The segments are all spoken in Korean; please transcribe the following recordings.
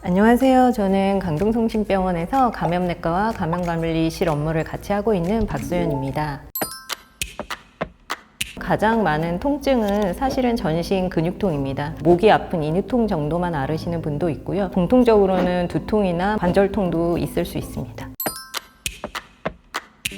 안녕하세요. 저는 강동성심병원에서 감염내과와 감염관리실 업무를 같이 하고 있는 박소연입니다. 가장 많은 통증은 사실은 전신 근육통입니다. 목이 아픈 인후통 정도만 앓으시는 분도 있고요. 공통적으로는 두통이나 관절통도 있을 수 있습니다.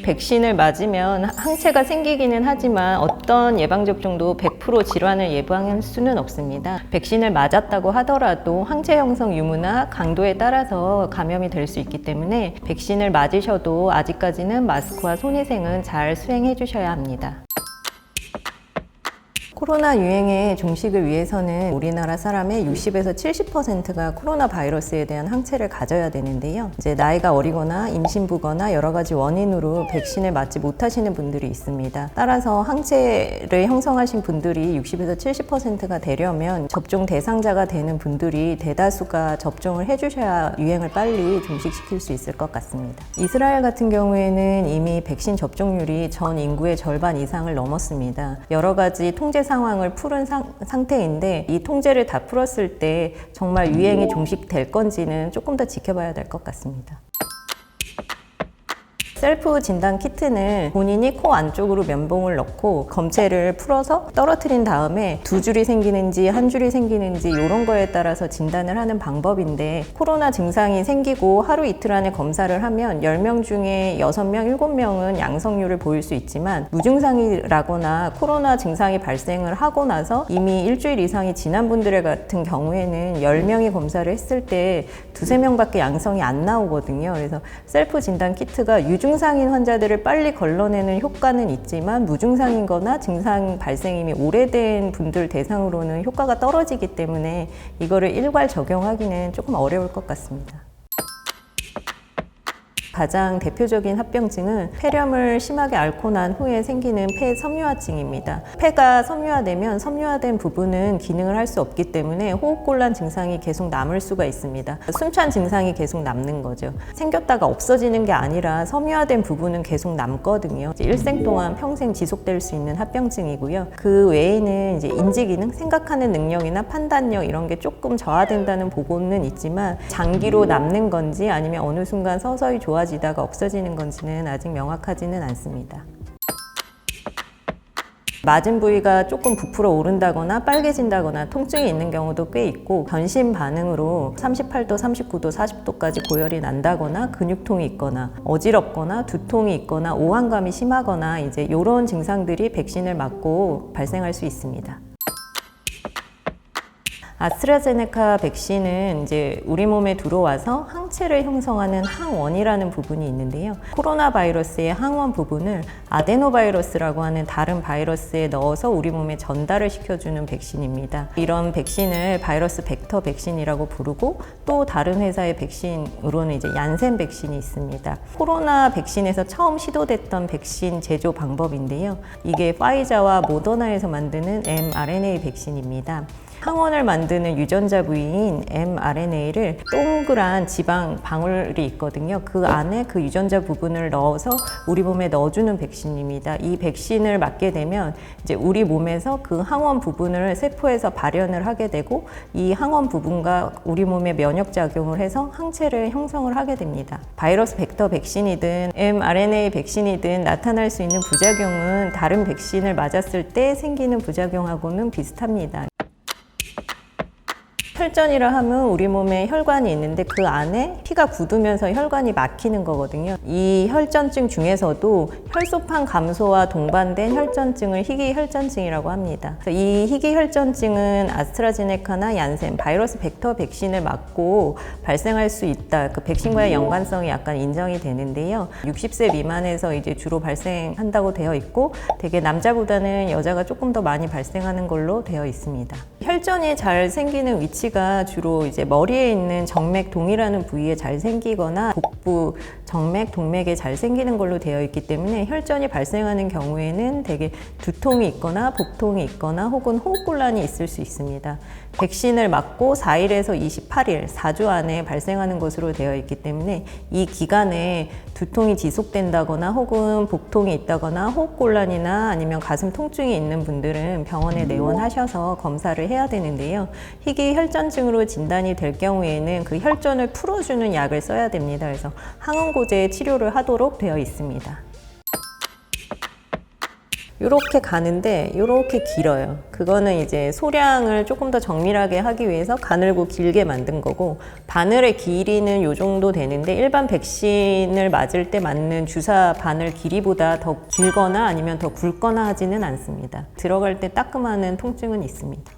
백신을 맞으면 항체가 생기기는 하지만 어떤 예방접종도 100% 질환을 예방할 수는 없습니다. 백신을 맞았다고 하더라도 항체 형성 유무나 강도에 따라서 감염이 될 수 있기 때문에 백신을 맞으셔도 아직까지는 마스크와 손위생은 잘 수행해 주셔야 합니다. 코로나 유행의 종식을 위해서는 우리나라 사람의 60에서 70%가 코로나 바이러스에 대한 항체를 가져야 되는데요. 이제 나이가 어리거나 임신부거나 여러 가지 원인으로 백신을 맞지 못하시는 분들이 있습니다. 따라서 항체를 형성하신 분들이 60에서 70%가 되려면 접종 대상자가 되는 분들이 대다수가 접종을 해주셔야 유행을 빨리 종식시킬 수 있을 것 같습니다. 이스라엘 같은 경우에는 이미 백신 접종률이 전 인구의 절반 이상을 넘었습니다. 여러 가지 통제 상황을 풀은 상태인데 이 통제를 다 풀었을 때 정말 유행이 종식될 건지는 조금 더 지켜봐야 될 것 같습니다. 셀프 진단 키트는 본인이 코 안쪽으로 면봉을 넣고 검체를 풀어서 떨어뜨린 다음에 두 줄이 생기는지 한 줄이 생기는지 이런 거에 따라서 진단을 하는 방법인데, 코로나 증상이 생기고 하루 이틀 안에 검사를 하면 10명 중에 6명, 7명은 양성률을 보일 수 있지만 무증상이라거나 코로나 증상이 발생을 하고 나서 이미 일주일 이상이 지난 분들 같은 경우에는 10명이 검사를 했을 때 2~3명밖에 양성이 안 나오거든요. 그래서 셀프 진단 키트가 유증상인 환자들을 빨리 걸러내는 효과는 있지만 무증상인 거나 증상 발생이 오래된 분들 대상으로는 효과가 떨어지기 때문에 이거를 일괄 적용하기는 조금 어려울 것 같습니다. 가장 대표적인 합병증은 폐렴을 심하게 앓고 난 후에 생기는 폐섬유화증입니다. 폐가 섬유화되면 섬유화된 부분은 기능을 할 수 없기 때문에 호흡곤란 증상이 계속 남을 수가 있습니다. 숨찬 증상이 계속 남는 거죠. 생겼다가 없어지는 게 아니라 섬유화된 부분은 계속 남거든요. 일생 동안 평생 지속될 수 있는 합병증이고요. 그 외에는 이제 인지기능, 생각하는 능력이나 판단력 이런 게 조금 저하된다는 보고는 있지만 장기로 남는 건지 아니면 어느 순간 서서히 좋아지다가 없어지는 건지는 아직 명확하지는 않습니다. 맞은 부위가 조금 부풀어 오른다거나 빨개진다거나 통증이 있는 경우도 꽤 있고, 변심 반응으로 38도, 39도, 40도까지 고열이 난다거나 근육통이 있거나 어지럽거나 두통이 있거나 오한감이 심하거나 이제 이런 증상들이 백신을 맞고 발생할 수 있습니다. 아스트라제네카 백신은 이제 우리 몸에 들어와서 항체를 형성하는 항원이라는 부분이 있는데요. 코로나 바이러스의 항원 부분을 아데노바이러스라고 하는 다른 바이러스에 넣어서 우리 몸에 전달을 시켜주는 백신입니다. 이런 백신을 바이러스 벡터 백신이라고 부르고, 또 다른 회사의 백신으로는 이제 얀센 백신이 있습니다. 코로나 백신에서 처음 시도됐던 백신 제조 방법인데요. 이게 파이자와 모더나에서 만드는 mRNA 백신입니다. 항원을 만드는 유전자 부위인 mRNA를 동그란 지방 방울이 있거든요. 그 안에 그 유전자 부분을 넣어서 우리 몸에 넣어주는 백신입니다. 이 백신을 맞게 되면 이제 우리 몸에서 그 항원 부분을 세포에서 발현을 하게 되고, 이 항원 부분과 우리 몸에 면역 작용을 해서 항체를 형성을 하게 됩니다. 바이러스 벡터 백신이든 mRNA 백신이든 나타날 수 있는 부작용은 다른 백신을 맞았을 때 생기는 부작용하고는 비슷합니다. 혈전이라 하면 우리 몸에 혈관이 있는데 그 안에 피가 굳으면서 혈관이 막히는 거거든요. 이 혈전증 중에서도 혈소판 감소와 동반된 혈전증을 희귀혈전증이라고 합니다. 이 희귀혈전증은 아스트라제네카나 얀센 바이러스 벡터 백신을 맞고 발생할 수 있다. 그 백신과의 연관성이 약간 인정이 되는데요. 60세 미만에서 이제 주로 발생한다고 되어 있고, 되게 남자보다는 여자가 조금 더 많이 발생하는 걸로 되어 있습니다. 혈전이 잘 생기는 위치가 주로 이제 머리에 있는 정맥 동이라는 부위에 잘 생기거나 복부 정맥, 동맥에 잘 생기는 걸로 되어 있기 때문에 혈전이 발생하는 경우에는 대개 두통이 있거나 복통이 있거나 혹은 호흡곤란이 있을 수 있습니다. 백신을 맞고 4일에서 28일, 4주 안에 발생하는 것으로 되어 있기 때문에 이 기간에 두통이 지속된다거나 혹은 복통이 있다거나 호흡곤란이나 아니면 가슴 통증이 있는 분들은 병원에 내원하셔서 검사를 해야 되는데요. 희귀혈전증으로 진단이 될 경우에는 그 혈전을 풀어주는 약을 써야 됩니다. 그래서 항응고제 치료를 하도록 되어 있습니다. 이렇게 가는데 이렇게 길어요. 그거는 이제 소량을 조금 더 정밀하게 하기 위해서 가늘고 길게 만든 거고, 바늘의 길이는 이 정도 되는데 일반 백신을 맞을 때 맞는 주사 바늘 길이보다 더 길거나 아니면 더 굵거나 하지는 않습니다. 들어갈 때 따끔하는 통증은 있습니다.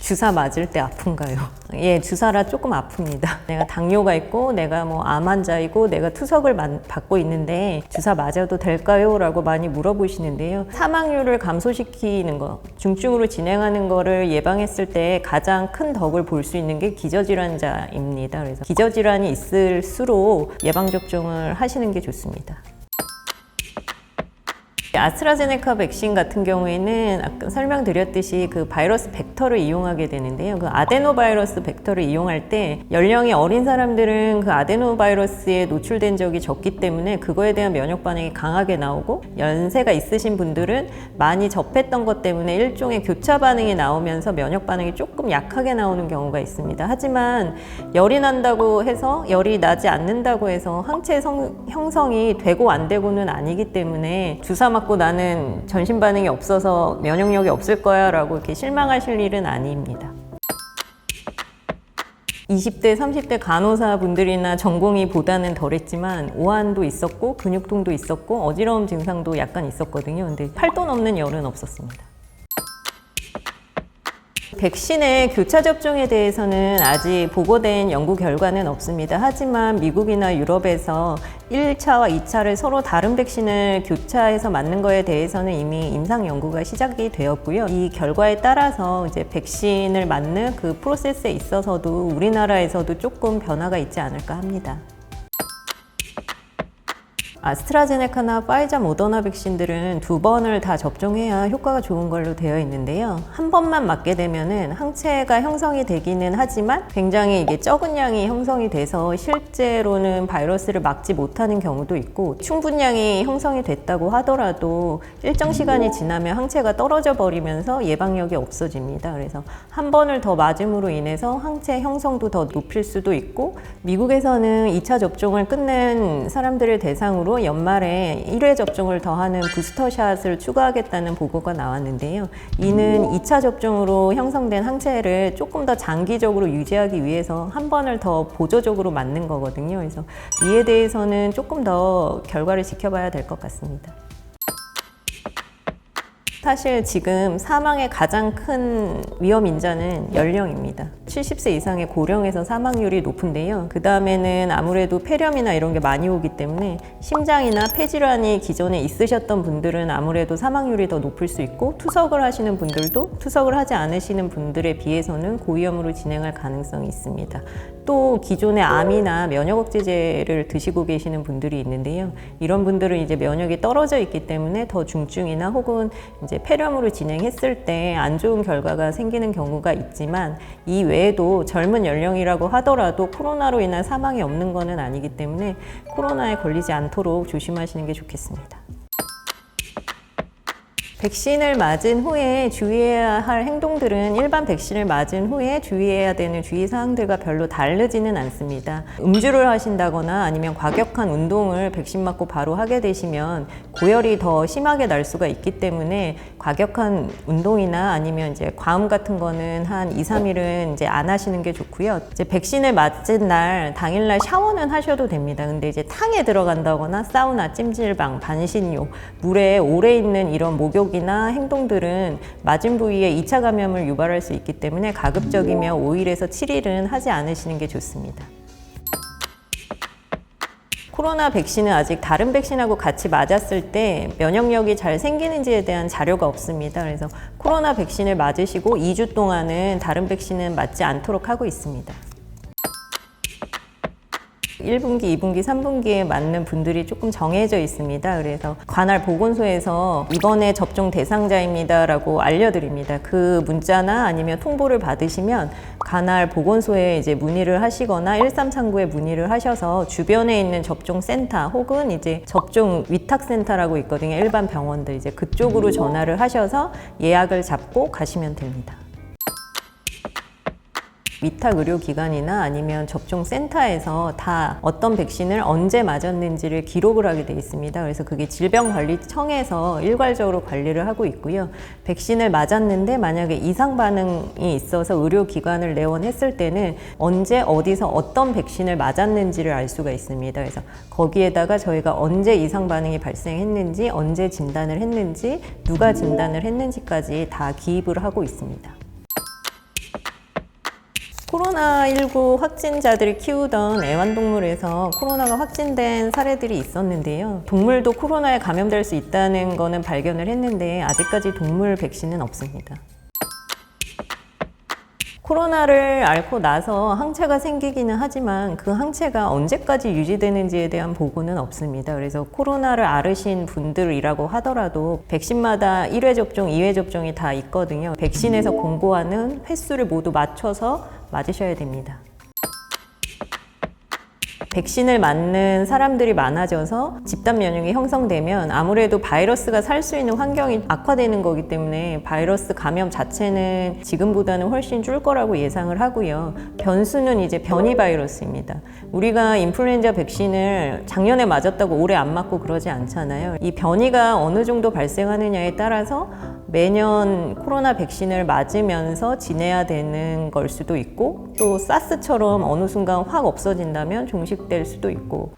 주사 맞을 때 아픈가요? 예, 주사라 조금 아픕니다. 내가 당뇨가 있고 내가 뭐 암 환자이고 내가 투석을 받고 있는데 주사 맞아도 될까요? 라고 많이 물어보시는데요. 사망률을 감소시키는 거, 중증으로 진행하는 거를 예방했을 때 가장 큰 덕을 볼 수 있는 게 기저질환자입니다. 그래서 기저질환이 있을수록 예방접종을 하시는 게 좋습니다. 아스트라제네카 백신 같은 경우에는 아까 설명드렸듯이 그 바이러스 벡터를 이용하게 되는데요. 그 아데노바이러스 벡터를 이용할 때 연령이 어린 사람들은 그 아데노바이러스에 노출된 적이 적기 때문에 그거에 대한 면역 반응이 강하게 나오고, 연세가 있으신 분들은 많이 접했던 것 때문에 일종의 교차 반응이 나오면서 면역 반응이 조금 약하게 나오는 경우가 있습니다. 하지만 열이 난다고 해서 열이 나지 않는다고 해서 항체 형성이 되고 안 되고는 아니기 때문에 주사 맞고 나는 전신 반응이 없어서 면역력이 없을 거야 라고 이렇게 실망하실 일은 아닙니다. 20대, 30대 간호사분들이나 전공의보다는 덜했지만 오한도 있었고 근육통도 있었고 어지러움 증상도 약간 있었거든요. 근데 8도 넘는 열은 없었습니다. 백신의 교차 접종에 대해서는 아직 보고된 연구 결과는 없습니다. 하지만 미국이나 유럽에서 1차와 2차를 서로 다른 백신을 교차해서 맞는 거에 대해서는 이미 임상 연구가 시작이 되었고요. 이 결과에 따라서 이제 백신을 맞는 그 프로세스에 있어서도 우리나라에서도 조금 변화가 있지 않을까 합니다. 아스트라제네카나 파이자, 모더나 백신들은 2번을 다 접종해야 효과가 좋은 걸로 되어 있는데요. 한 번만 맞게 되면은 항체가 형성이 되기는 하지만 굉장히 이게 적은 양이 형성이 돼서 실제로는 바이러스를 막지 못하는 경우도 있고, 충분량이 형성이 됐다고 하더라도 일정 시간이 지나면 항체가 떨어져 버리면서 예방력이 없어집니다. 그래서 한 번을 더 맞음으로 인해서 항체 형성도 더 높일 수도 있고, 미국에서는 2차 접종을 끝낸 사람들을 대상으로 연말에 1회 접종을 더하는 부스터샷을 추가하겠다는 보고가 나왔는데요. 이는 2차 접종으로 형성된 항체를 조금 더 장기적으로 유지하기 위해서 한 번을 더 보조적으로 맞는 거거든요. 그래서 이에 대해서는 조금 더 결과를 지켜봐야 될 것 같습니다. 사실 지금 사망의 가장 큰 위험 인자는 연령입니다. 70세 이상의 고령에서 사망률이 높은데요. 그 다음에는 아무래도 폐렴이나 이런 게 많이 오기 때문에 심장이나 폐질환이 기존에 있으셨던 분들은 아무래도 사망률이 더 높을 수 있고, 투석을 하시는 분들도 투석을 하지 않으시는 분들에 비해서는 고위험으로 진행할 가능성이 있습니다. 또 기존에 암이나 면역 억제제를 드시고 계시는 분들이 있는데요. 이런 분들은 이제 면역이 떨어져 있기 때문에 더 중증이나 혹은 이제 폐렴으로 진행했을 때 안 좋은 결과가 생기는 경우가 있지만, 이 외에도 젊은 연령이라고 하더라도 코로나로 인한 사망이 없는 것은 아니기 때문에 코로나에 걸리지 않도록 조심하시는 게 좋겠습니다. 백신을 맞은 후에 주의해야 할 행동들은 일반 백신을 맞은 후에 주의해야 되는 주의사항들과 별로 다르지는 않습니다. 음주를 하신다거나 아니면 과격한 운동을 백신 맞고 바로 하게 되시면 고열이 더 심하게 날 수가 있기 때문에 과격한 운동이나 아니면 이제 과음 같은 거는 한 2, 3일은 이제 안 하시는 게 좋고요. 이제 백신을 맞은 날 당일날 샤워는 하셔도 됩니다. 근데 이제 탕에 들어간다거나 사우나, 찜질방, 반신욕, 물에 오래 있는 이런 목욕 이나 행동들은 맞은 부위에 2차 감염을 유발할 수 있기 때문에 가급적이면 5일에서 7일은 하지 않으시는 게 좋습니다. 코로나 백신은 아직 다른 백신하고 같이 맞았을 때 면역력이 잘 생기는지에 대한 자료가 없습니다. 그래서 코로나 백신을 맞으시고 2주 동안은 다른 백신은 맞지 않도록 하고 있습니다. 1분기, 2분기, 3분기에 맞는 분들이 조금 정해져 있습니다. 그래서 관할 보건소에서 이번에 접종 대상자입니다 라고 알려드립니다. 그 문자나 아니면 통보를 받으시면 관할 보건소에 이제 문의를 하시거나 1339에 문의를 하셔서 주변에 있는 접종센터 혹은 이제 접종 위탁센터라고 있거든요. 일반 병원들 이제 그쪽으로 전화를 하셔서 예약을 잡고 가시면 됩니다. 위탁 의료기관이나 아니면 접종센터에서 다 어떤 백신을 언제 맞았는지를 기록을 하게 돼 있습니다. 그래서 그게 질병관리청에서 일괄적으로 관리를 하고 있고요. 백신을 맞았는데 만약에 이상 반응이 있어서 의료기관을 내원했을 때는 언제 어디서 어떤 백신을 맞았는지를 알 수가 있습니다. 그래서 거기에다가 저희가 언제 이상 반응이 발생했는지, 언제 진단을 했는지, 누가 진단을 했는지까지 다 기입을 하고 있습니다. 코로나19 확진자들이 키우던 애완동물에서 코로나가 확진된 사례들이 있었는데요. 동물도 코로나에 감염될 수 있다는 거는 발견을 했는데 아직까지 동물 백신은 없습니다. 코로나를 앓고 나서 항체가 생기기는 하지만 그 항체가 언제까지 유지되는지에 대한 보고는 없습니다. 그래서 코로나를 앓으신 분들이라고 하더라도 백신마다 1회 접종, 2회 접종이 다 있거든요. 백신에서 공고하는 횟수를 모두 맞춰서 맞으셔야 됩니다. 백신을 맞는 사람들이 많아져서 집단 면역이 형성되면 아무래도 바이러스가 살 수 있는 환경이 악화되는 거기 때문에 바이러스 감염 자체는 지금보다는 훨씬 줄 거라고 예상을 하고요. 변수는 이제 변이 바이러스입니다. 우리가 인플루엔자 백신을 작년에 맞았다고 올해 안 맞고 그러지 않잖아요. 이 변이가 어느 정도 발생하느냐에 따라서 매년 코로나 백신을 맞으면서 지내야 되는 걸 수도 있고 또 사스처럼 어느 순간 확 없어진다면 종식될 수도 있고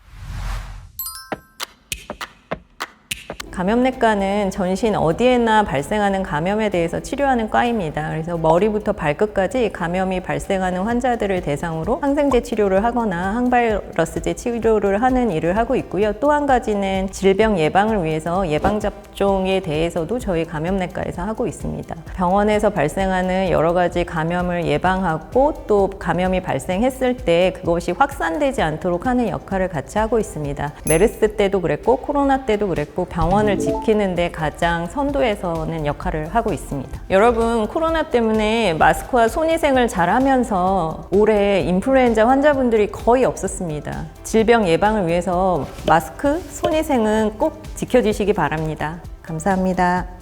감염내과는 전신 어디에나 발생하는 감염에 대해서 치료하는 과입니다. 그래서 머리부터 발끝까지 감염이 발생하는 환자들을 대상으로 항생제 치료를 하거나 항바이러스제 치료를 하는 일을 하고 있고요. 또 한 가지는 질병 예방을 위해서 예방접종에 대해서도 저희 감염내과에서 하고 있습니다. 병원에서 발생하는 여러 가지 감염을 예방하고 또 감염이 발생했을 때 그것이 확산되지 않도록 하는 역할을 같이 하고 있습니다. 메르스 때도 그랬고 코로나 때도 그랬고 병원을 지키는데 가장 선두에서는 역할을 하고 있습니다. 여러분 코로나 때문에 마스크와 손위생을 잘 하면서 올해 인플루엔자 환자분들이 거의 없었습니다. 질병 예방을 위해서 마스크, 손위생은 꼭 지켜주시기 바랍니다. 감사합니다.